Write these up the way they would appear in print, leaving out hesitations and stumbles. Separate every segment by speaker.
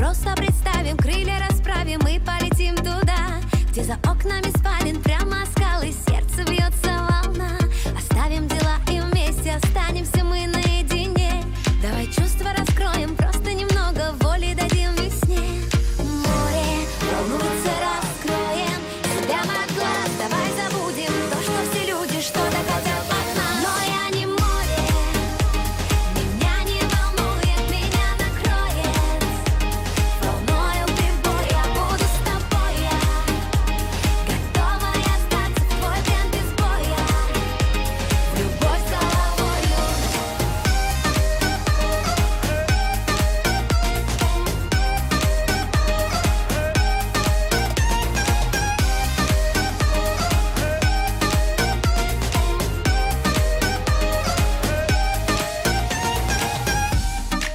Speaker 1: просто представим, крылья расправим и полетим туда, где за окнами спален прямо скалы, сердце бьется волна. Оставим дела и вместе останемся мы наедине. Давай чувства раскроем, просто немного воли дадим весне. Море волнуется, раскроем себя от глаз. Давай забудем то, что все люди что-то хотят от нас. Но я не море, меня не волнует, меня накроет волною прибой. Я буду с тобой, я готова остаться в твой плен без боя, в любовь с головою.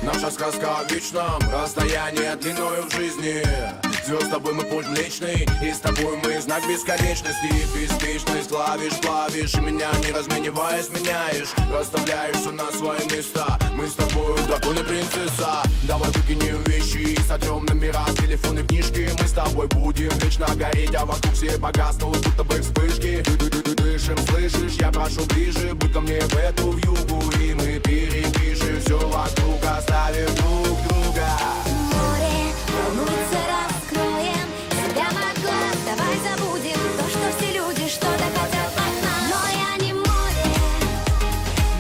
Speaker 2: Наша сказка о вечном расстоянии длиною в жизни. Звезд с тобой мы путь млечный, и с тобой мы знак бесконечности. Беспечность плавишь, и меня не размениваясь меняешь. Расставляешь все на свои места. Мы с тобой дракон и принцесса. Давай выкинем вещи, сотрем номера с телефонной книжки. Мы с тобой будем вечно гореть, а вокруг все погаснут, будто бы вспышки. Дышим, слышишь, я прошу ближе, будь ко мне в эту вьюгу. И мы перепишем все вокруг, оставив друг друга.
Speaker 1: Море волнуется, раскроем себя от глаз. Давай забудем то, что все люди что-то хотят от нас. Но я не море,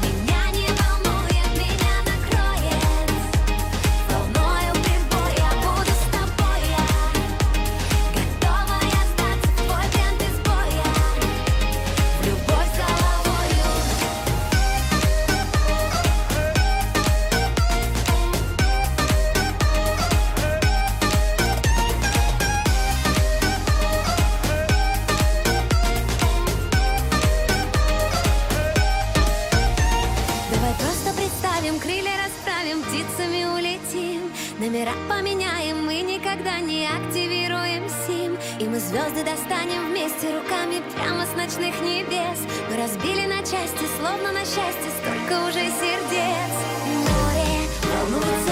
Speaker 1: меня не волнует, меня накроет волною прибой. Я буду с тобой, я готова остаться в твой плен без боя, в любовь с головою. Давай просто представим, крылья расправим, птицами улетим. Номера поменяем, мы никогда не активируем сим. И мы звезды достанем вместе руками прямо с ночных небес. Мы разбили на части, словно на счастье, столько уже сердец. Море волнуется,